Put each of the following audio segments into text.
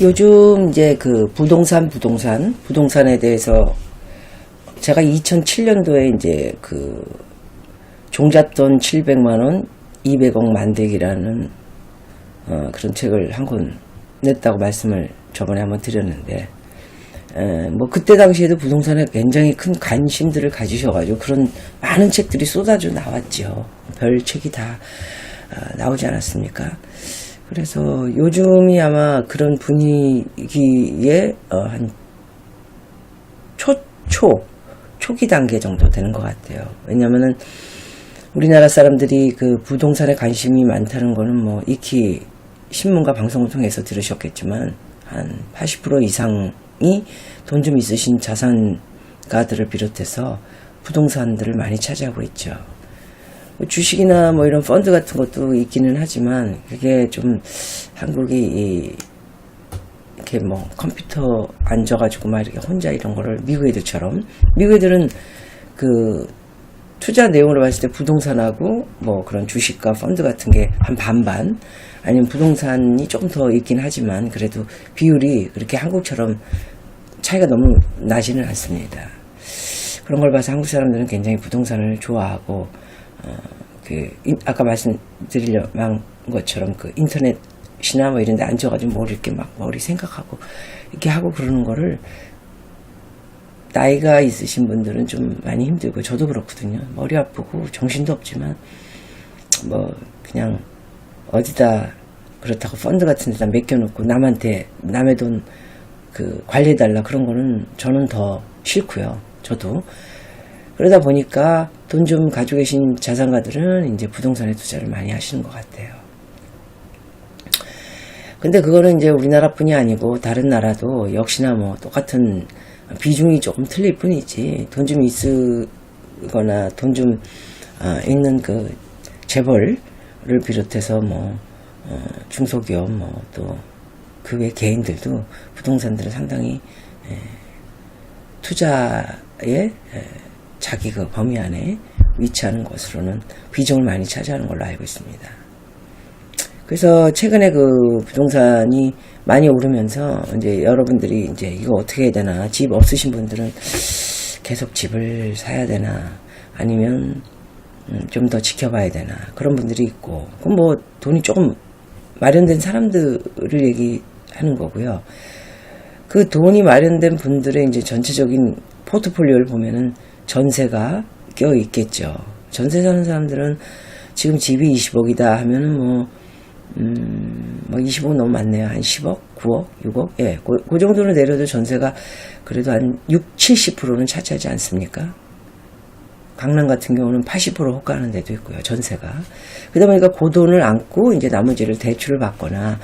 요즘 이제 그 부동산에 대해서 제가 2007년도에 이제 그 종잣돈 700만원 200억 만들기라는 그런 책을 한 권 냈다고 말씀을 저번에 한번 드렸는데, 뭐 그때 당시에도 부동산에 굉장히 큰 관심들을 가지셔가지고 그런 많은 책들이 쏟아져 나왔죠. 별 책이 다 나오지 않았습니까? 그래서 요즘이 아마 그런 분위기에 한 초기 단계 정도 되는 것 같아요. 왜냐면은 우리나라 사람들이 그 부동산에 관심이 많다는 거는 뭐 익히 신문과 방송을 통해서 들으셨겠지만 한 80% 이상이 돈 좀 있으신 자산가들을 비롯해서 부동산들을 많이 차지하고 있죠. 주식이나 뭐 이런 펀드 같은 것도 있기는 하지만 그게 좀 한국이 이렇게 뭐 컴퓨터 앉아가지고 막 이렇게 혼자 이런 거를 미국 애들은 그 투자 내용으로 봤을 때 부동산하고 뭐 그런 주식과 펀드 같은 게 한 반반, 아니면 부동산이 조금 더 있긴 하지만 그래도 비율이 그렇게 한국처럼 차이가 너무 나지는 않습니다. 그런 걸 봐서 한국 사람들은 굉장히 부동산을 좋아하고 아까 말씀드리려는 것처럼 그 인터넷이나 뭐 이런 데 앉아가지고 뭘 이렇게 막 머리 생각하고 이렇게 하고 그러는 거를 나이가 있으신 분들은 좀 많이 힘들고, 저도 그렇거든요. 머리 아프고 정신도 없지만 뭐 그냥 어디다 그렇다고 펀드 같은 데다 맡겨놓고 남의 돈 그 관리해달라 그런 거는 저는 더 싫고요. 저도. 그러다 보니까 돈 좀 가지고 계신 자산가들은 이제 부동산에 투자를 많이 하시는 것 같아요. 근데 그거는 이제 우리나라뿐이 아니고 다른 나라도 역시나 뭐 똑같은 비중이 조금 틀릴 뿐이지, 돈 좀 있으거나 돈 좀 있는 그 재벌을 비롯해서 뭐 중소기업 뭐 또 그 외 개인들도 부동산들을 상당히 투자에 자기 그 범위 안에 위치하는 것으로는 비중을 많이 차지하는 걸로 알고 있습니다. 그래서 최근에 그 부동산이 많이 오르면서 이제 여러분들이 이제 이거 어떻게 해야 되나, 집 없으신 분들은 계속 집을 사야 되나, 아니면 좀 더 지켜봐야 되나, 그런 분들이 있고, 그럼 뭐 돈이 조금 마련된 사람들을 얘기하는 거고요. 그 돈이 마련된 분들의 이제 전체적인 포트폴리오를 보면은 전세가 껴 있겠죠. 전세 사는 사람들은 지금 집이 20억이다 하면은 뭐 25억 너무 많네요. 한 10억, 9억, 6억? 예, 그 정도는 내려도 전세가 그래도 한 70%는 차지하지 않습니까? 강남 같은 경우는 80% 호가하는 데도 있고요, 전세가. 그러다 보니까 그 돈을 안고 이제 나머지를 대출을 받거나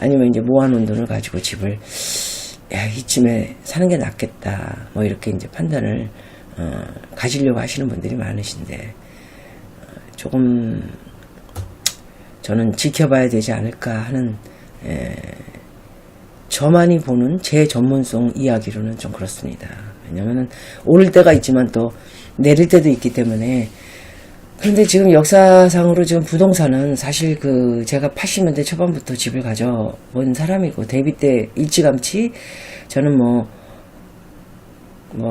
아니면 이제 모아놓은 돈을 가지고 집을, 이쯤에 사는 게 낫겠다, 뭐 이렇게 이제 판단을, 가지려고 하시는 분들이 많으신데, 조금, 저는 지켜봐야 되지 않을까 하는, 저만이 보는 제 전문성 이야기로는 좀 그렇습니다. 왜냐면은 오를 때가 있지만 또 내릴 때도 있기 때문에. 그런데 지금 역사상으로 지금 부동산은 사실 그 제가 80년대 초반부터 집을 가져본 사람이고, 데뷔 때 일찌감치 저는 뭐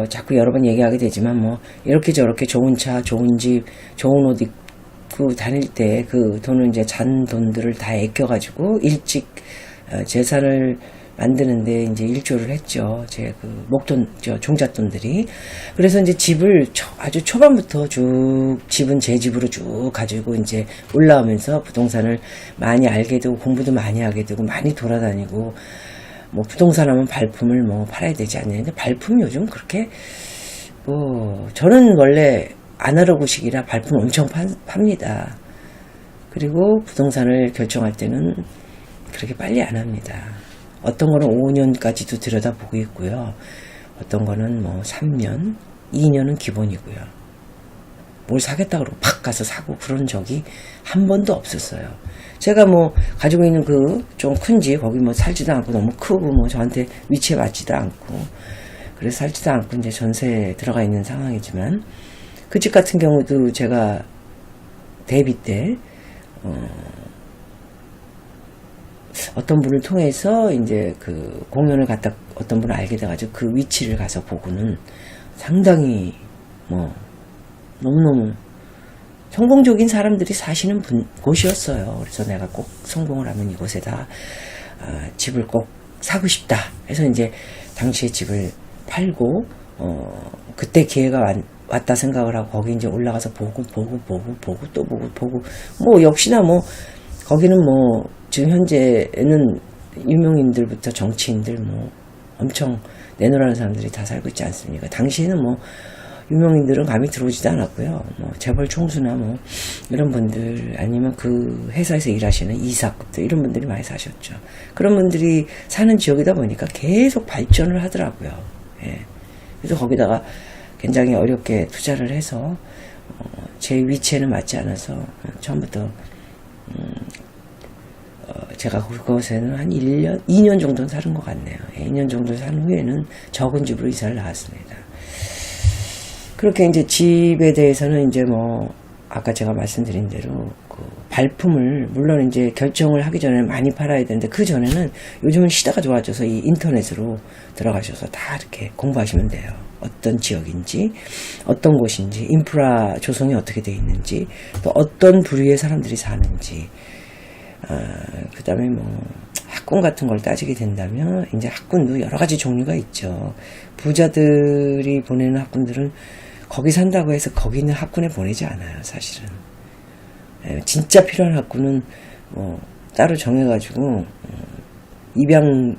자꾸 여러 번 얘기하게 되지만 뭐 이렇게 저렇게 좋은 차, 좋은 집, 좋은 옷 입고 다닐 때 그 돈을 이제 잔 돈들을 다 아껴가지고 일찍 재산을 만드는데 이제 일조를 했죠. 제 그 목돈, 종잣돈들이. 그래서 이제 집을 아주 초반부터 쭉 집은 제 집으로 쭉 가지고 이제 올라오면서 부동산을 많이 알게 되고 공부도 많이 하게 되고 많이 돌아다니고, 뭐 부동산 하면 발품을 뭐 팔아야 되지 않냐는데, 발품 요즘 그렇게 뭐 저는 원래 아날로그식이라 발품 엄청 팝니다. 그리고 부동산을 결정할 때는 그렇게 빨리 안 합니다. 어떤 거는 5년까지도 들여다보고 있고요. 어떤 거는 뭐 3년, 2년은 기본이고요. 뭘 사겠다 그러고 팍 가서 사고 그런 적이 한 번도 없었어요. 제가 뭐 가지고 있는 그 좀 큰 집, 거기 뭐 살지도 않고 너무 크고 뭐 저한테 위치에 맞지도 않고 그래서 살지도 않고 이제 전세에 들어가 있는 상황이지만, 그 집 같은 경우도 제가 데뷔 때 어떤 분을 통해서 이제 그 공연을 갔다 어떤 분을 알게 돼가지고 그 위치를 가서 보고는 상당히 뭐 너무너무 성공적인 사람들이 사시는 곳이었어요. 그래서 내가 꼭 성공을 하면 이곳에다 집을 꼭 사고 싶다 해서 이제 당시에 집을 팔고 그때 기회가 왔다 생각을 하고 거기 이제 올라가서 보고 또 보고 뭐 역시나 뭐 거기는 뭐 지금 현재는 유명인들부터 정치인들 뭐 엄청 내놓으라는 사람들이 다 살고 있지 않습니까? 당시에는 뭐 유명인들은 감히 들어오지도 않았고요. 뭐 재벌 총수나 뭐 이런 분들 아니면 그 회사에서 일하시는 이사급들 이런 분들이 많이 사셨죠. 그런 분들이 사는 지역이다 보니까 계속 발전을 하더라고요. 예. 그래서 거기다가 굉장히 어렵게 투자를 해서 제 위치에는 맞지 않아서 처음부터 제가 그곳에는 한 1년, 2년 정도는 사는 것 같네요. 2년 정도 산 후에는 적은 집으로 이사를 나왔습니다. 그렇게 이제 집에 대해서는 이제 뭐 아까 제가 말씀드린 대로 그 발품을 물론 이제 결정을 하기 전에 많이 팔아야 되는데 그 전에는 요즘은 시대가 좋아져서 이 인터넷으로 들어가셔서 다 이렇게 공부하시면 돼요. 어떤 지역인지, 어떤 곳인지, 인프라 조성이 어떻게 되어 있는지, 또 어떤 부류의 사람들이 사는지, 그 다음에 뭐 학군 같은 걸 따지게 된다면 이제 학군도 여러 가지 종류가 있죠. 부자들이 보내는 학군들은 거기 산다고 해서 거기 있는 학군에 보내지 않아요, 사실은. 진짜 필요한 학군은 뭐 따로 정해가지고 입양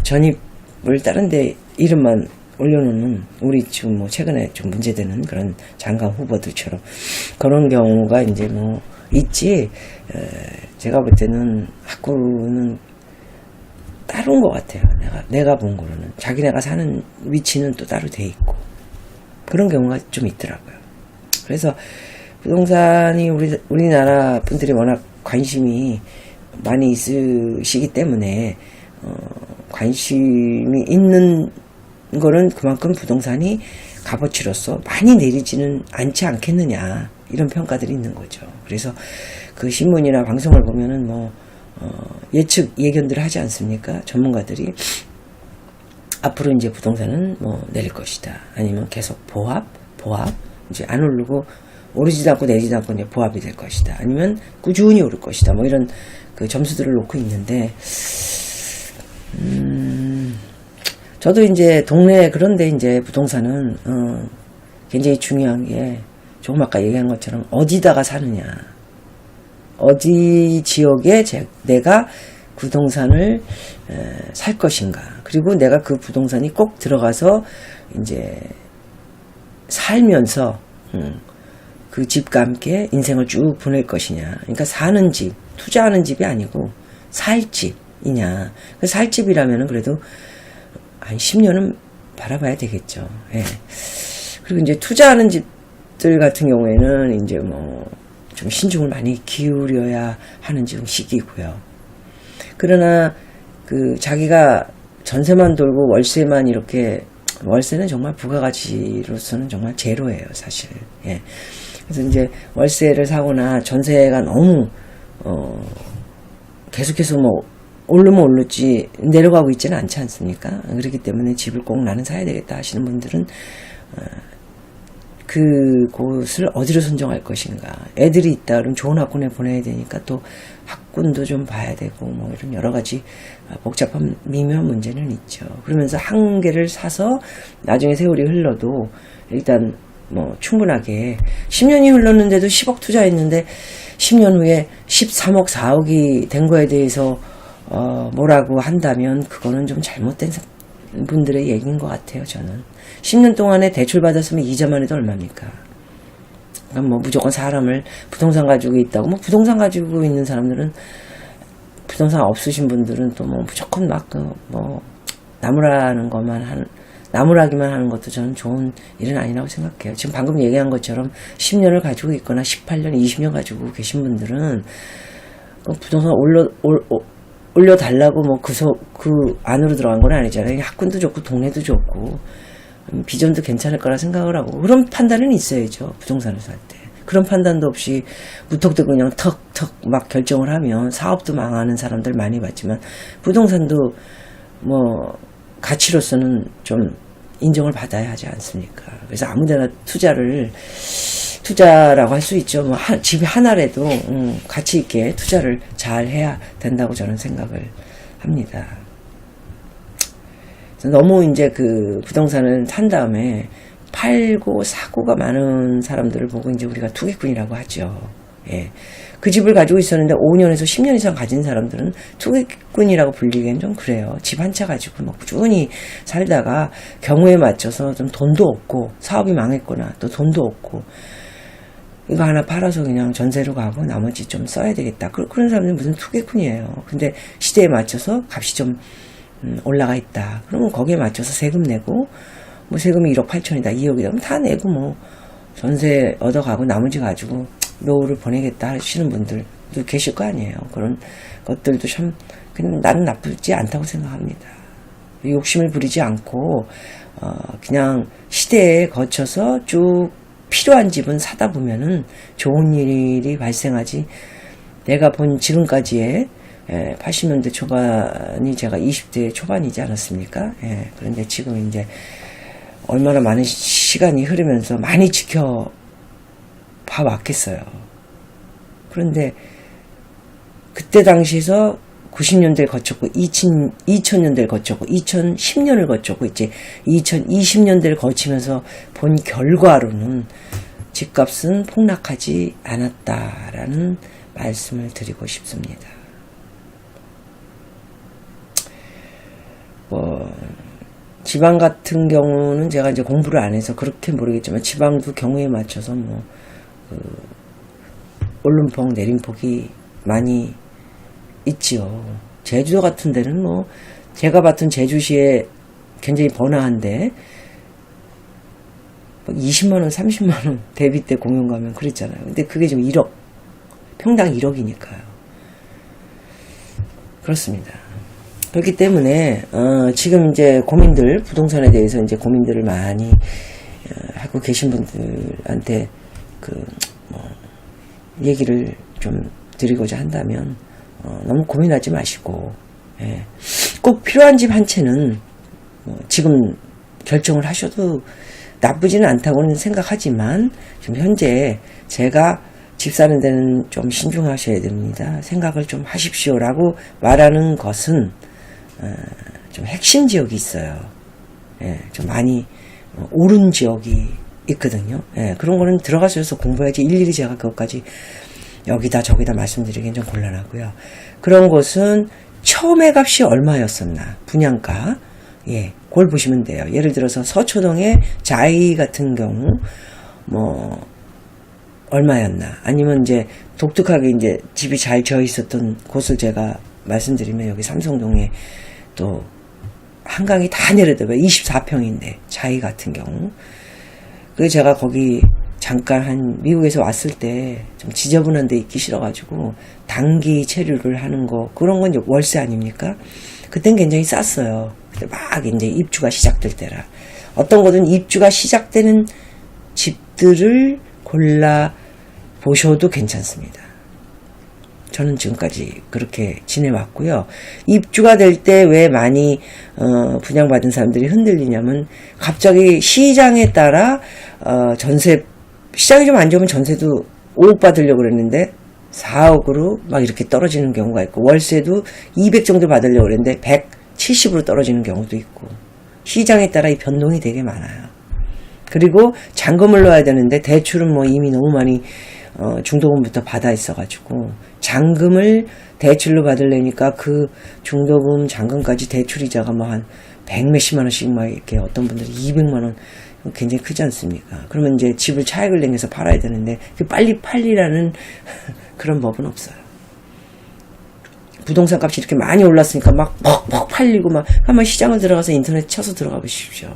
전입을 다른데 이름만 올려놓는 우리 지금 뭐 최근에 좀 문제되는 그런 장관 후보들처럼 그런 경우가 이제 뭐 있지. 제가 볼 때는 학군은 따로인 것 같아요. 내가 본 거로는 자기네가 사는 위치는 또 따로 돼 있고 그런 경우가 좀 있더라고요. 그래서 부동산이 우리나라 분들이 워낙 관심이 많이 있으시기 때문에 관심이 있는 거는 그만큼 부동산이 값어치로서 많이 내리지는 않지 않겠느냐 이런 평가들이 있는 거죠. 그래서 그 신문이나 방송을 보면은 뭐 예견들을 하지 않습니까? 전문가들이 앞으로 이제 부동산은 뭐 내릴 것이다. 아니면 계속 보합 이제 안 오르고 오르지도 않고 내리지도 않고 이제 보합이 될 것이다. 아니면 꾸준히 오를 것이다. 뭐 이런 그 점수들을 놓고 있는데 저도 이제 동네 그런데 이제 부동산은 굉장히 중요한 게 조금 아까 얘기한 것처럼 어디다가 사느냐, 어디 지역에 내가 부동산을 살 것인가, 그리고 내가 그 부동산이 꼭 들어가서 이제 살면서 그 집과 함께 인생을 쭉 보낼 것이냐. 그러니까 사는 집, 투자하는 집이 아니고 살 집이냐. 살 집이라면은 그래도 한 10년은 바라봐야 되겠죠. 예. 그리고 이제 투자하는 집들 같은 경우에는 이제 뭐 좀 신중을 많이 기울여야 하는 지금 시기고요. 그러나 그 자기가 전세만 돌고 월세만 이렇게, 월세는 정말 부가가치로서는 정말 제로예요, 사실. 예. 그래서 이제 월세를 사거나 전세가 너무 계속해서 뭐 오르면 오르지 내려가고 있지는 않지 않습니까? 그렇기 때문에 집을 꼭 나는 사야 되겠다 하시는 분들은 그곳을 어디로 선정할 것인가. 애들이 있다 그러면 좋은 학군에 보내야 되니까 또 학군도 좀 봐야 되고 뭐 이런 여러 가지 복잡한 미묘한 문제는 있죠. 그러면서 한 개를 사서 나중에 세월이 흘러도 일단 뭐 충분하게 10년이 흘렀는데도 10억 투자했는데 10년 후에 13억 4억이 된 거에 대해서 뭐라고 한다면 그거는 좀 잘못된 분들의 얘기인 것 같아요. 저는 10년 동안에 대출 받았으면 이자만 해도 얼마입니까? 그럼 뭐 무조건 사람을 부동산 가지고 있다고, 뭐 부동산 가지고 있는 사람들은, 부동산 없으신 분들은 또 뭐 무조건 막 뭐 나무라기만 하는 것도 저는 좋은 일은 아니라고 생각해요. 지금 방금 얘기한 것처럼 10년을 가지고 있거나 18년, 20년 가지고 계신 분들은 부동산 올려달라고 뭐 그 안으로 들어간 건 아니잖아요. 학군도 좋고 동네도 좋고 비전도 괜찮을 거라 생각을 하고 그런 판단은 있어야죠. 부동산을 살 때. 그런 판단도 없이 무턱대고 그냥 턱 턱 막 결정을 하면 사업도 망하는 사람들 많이 봤지만 부동산도 뭐 가치로서는 좀 인정을 받아야 하지 않습니까? 그래서 아무데나 투자라고 할 수 있죠. 뭐 집 하나라도 가치 있게 투자를 잘 해야 된다고 저는 생각을 합니다. 너무 이제 그 부동산을 산 다음에 팔고 사고가 많은 사람들을 보고 이제 우리가 투기꾼이라고 하죠. 예. 그 집을 가지고 있었는데 5년에서 10년 이상 가진 사람들은 투기꾼이라고 불리기엔 좀 그래요. 집 한 채 가지고 막 꾸준히 살다가 경우에 맞춰서 좀 돈도 없고 사업이 망했거나 또 돈도 없고 이거 하나 팔아서 그냥 전세로 가고 나머지 좀 써야 되겠다. 그런 사람들은 무슨 투기꾼이에요. 근데 시대에 맞춰서 값이 좀 올라가 있다. 그러면 거기에 맞춰서 세금 내고 뭐 세금이 1억 8천이다 2억이다 그럼 다 내고 뭐 전세 얻어가고 나머지 가지고 노후를 보내겠다 하시는 분들도 계실 거 아니에요. 그런 것들도 참 그냥 나는 나쁘지 않다고 생각합니다. 욕심을 부리지 않고 그냥 시대에 거쳐서 쭉 필요한 집은 사다 보면은 좋은 일이 발생하지. 내가 본 지금까지의 80년대 초반이 제가 20대 초반이지 않았습니까? 예, 그런데 지금 이제 얼마나 많은 시간이 흐르면서 많이 지켜봐 왔겠어요. 그런데 그때 당시에서 90년대를 거쳤고 2000년대를 거쳤고 2010년을 거쳤고 이제 2020년대를 거치면서 본 결과로는 집값은 폭락하지 않았다라는 말씀을 드리고 싶습니다. 지방 같은 경우는 제가 이제 공부를 안 해서 그렇게 모르겠지만 지방도 경우에 맞춰서 뭐 오름폭 내림폭이 많이 있지요. 제주도 같은 데는 뭐 제가 봤던 제주시에 굉장히 번화한데 20만원 30만원 대비 때 공연 가면 그랬잖아요. 근데 그게 지금 1억 평당 1억이니까요. 그렇습니다. 그렇기 때문에 지금 이제 고민들 부동산에 대해서 이제 고민들을 많이 하고 계신 분들한테 얘기를 좀 드리고자 한다면 너무 고민하지 마시고 꼭 필요한 집 한 채는 지금 결정을 하셔도 나쁘지는 않다고는 생각하지만 지금 현재 제가 집 사는 데는 좀 신중하셔야 됩니다. 생각을 좀 하십시오라고 말하는 것은 좀 핵심 지역이 있어요. 좀 많이 오른 지역이 있거든요. 그런 거는 들어가셔서 공부해야지 일일이 제가 그것까지 여기다 저기다 말씀드리기엔 좀 곤란하고요. 그런 곳은 처음에 값이 얼마였었나 분양가 그걸 보시면 돼요. 예를 들어서 서초동의 자이 같은 경우 뭐 얼마였나 아니면 이제 독특하게 이제 집이 잘 져 있었던 곳을 제가 말씀드리면 여기 삼성동에 또 한강이 다 내려다봐요. 24평인데 자이 같은 경우 그래서 제가 거기 잠깐 한 미국에서 왔을 때 좀 지저분한 데 있기 싫어가지고 단기 체류를 하는 거 그런 건 이제 월세 아닙니까? 그땐 굉장히 쌌어요. 근데 막 이제 입주가 시작될 때라 어떤 거든 입주가 시작되는 집들을 골라 보셔도 괜찮습니다. 저는 지금까지 그렇게 지내왔고요. 입주가 될 때 왜 많이 분양받은 사람들이 흔들리냐면 갑자기 시장에 따라 전세 시장이 좀 안 좋으면 전세도 5억 받으려고 그랬는데 4억으로 막 이렇게 떨어지는 경우가 있고 월세도 200 정도 받으려고 그랬는데 170으로 떨어지는 경우도 있고 시장에 따라 이 변동이 되게 많아요. 그리고 잔금을 넣어야 되는데 대출은 뭐 이미 너무 많이 중도금부터 받아 있어가지고 잔금을 대출로 받으려니까 그 중도금 잔금까지 대출이자가 뭐 한 100몇십만 원씩 막 이렇게 어떤 분들이 200만 원 굉장히 크지 않습니까? 그러면 이제 집을 차익을 내면서 팔아야 되는데 빨리 팔리라는 그런 법은 없어요. 부동산 값이 이렇게 많이 올랐으니까 막 퍽퍽 팔리고 막 한번 시장을 들어가서 인터넷 쳐서 들어가 보십시오.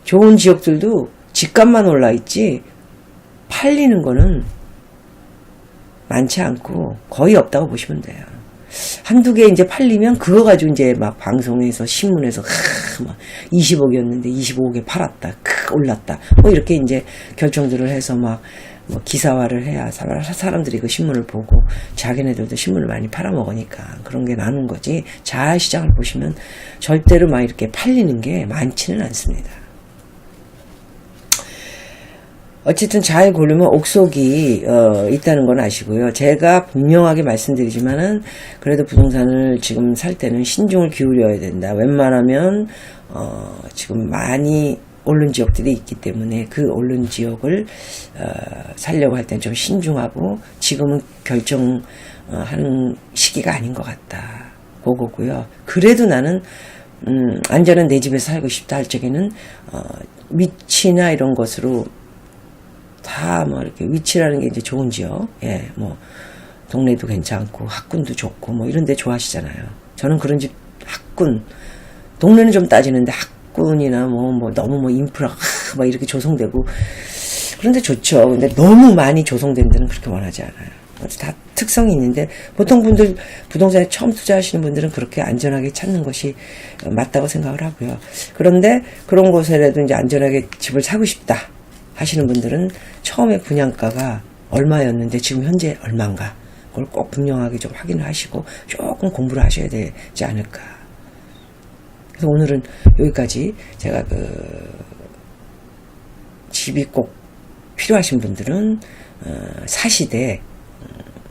좋은 지역들도 집값만 올라 있지 팔리는 거는 많지 않고 거의 없다고 보시면 돼요. 한두 개 이제 팔리면 그거 가지고 이제 막 방송에서 신문에서 막 20억이었는데 25억에 팔았다. 올랐다. 뭐 이렇게 이제 결정들을 해서 막 뭐 기사화를 해야 사람들이 그 신문을 보고 자기네들도 신문을 많이 팔아먹으니까 그런 게 나는 거지. 잘 시장을 보시면 절대로 막 이렇게 팔리는 게 많지는 않습니다. 어쨌든 잘 고르면 옥속이 있다는 건 아시고요. 제가 분명하게 말씀드리지만은 그래도 부동산을 지금 살 때는 신중을 기울여야 된다. 웬만하면 지금 많이 오른 지역들이 있기 때문에 그 오른 지역을 살려고 할 땐 좀 신중하고 지금은 결정하는 시기가 아닌 것 같다. 그거고요. 그래도 나는 안전한 내 집에서 살고 싶다 할 적에는 위치나 이런 것으로 다 뭐 이렇게 위치라는 게 이제 좋은 지역, 예, 뭐 동네도 괜찮고 학군도 좋고 뭐 이런 데 좋아하시잖아요. 저는 그런 집 학군, 동네는 좀 따지는데 학군이나 뭐 너무 뭐 인프라가 막 이렇게 조성되고 그런데 좋죠. 근데 너무 많이 조성된 데는 그렇게 원하지 않아요. 다 특성이 있는데 보통 분들 부동산에 처음 투자하시는 분들은 그렇게 안전하게 찾는 것이 맞다고 생각을 하고요. 그런데 그런 곳에라도 이제 안전하게 집을 사고 싶다 하시는 분들은 처음에 분양가가 얼마였는데 지금 현재 얼마인가 그걸 꼭 분명하게 좀 확인을 하시고 조금 공부를 하셔야 되지 않을까. 그래서 오늘은 여기까지 제가 집이 꼭 필요하신 분들은 사시되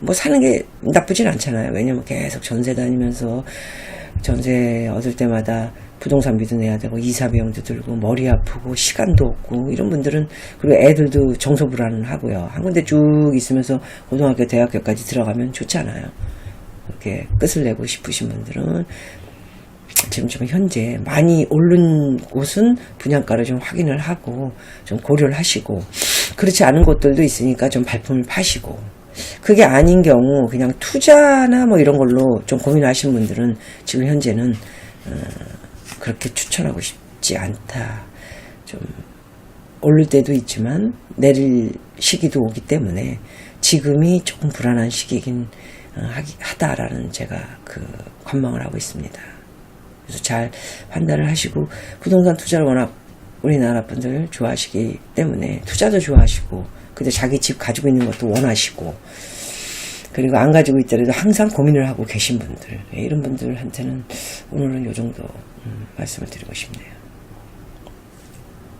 뭐 사는 게 나쁘진 않잖아요. 왜냐면 계속 전세 다니면서 전세 얻을 때마다 부동산비도 내야 되고 이사 비용도 들고 머리 아프고 시간도 없고 이런 분들은 그리고 애들도 정서불안하고요. 한 군데 쭉 있으면서 고등학교 대학교까지 들어가면 좋잖아요. 이렇게 끝을 내고 싶으신 분들은 지금 좀 현재 많이 오른 곳은 분양가를 좀 확인을 하고 좀 고려를 하시고 그렇지 않은 곳들도 있으니까 좀 발품을 파시고 그게 아닌 경우 그냥 투자나 뭐 이런 걸로 좀 고민하시는 분들은 지금 현재는 그렇게 추천하고 싶지 않다. 좀 오를 때도 있지만 내릴 시기도 오기 때문에 지금이 조금 불안한 시기긴 하다라는 제가 관망을 하고 있습니다. 그래서 잘 판단을 하시고 부동산 투자를 워낙 우리나라 분들 좋아하시기 때문에 투자도 좋아하시고 근데 자기 집 가지고 있는 것도 원하시고 그리고 안 가지고 있더라도 항상 고민을 하고 계신 분들 이런 분들한테는 오늘은 이 정도 말씀을 드리고 싶네요.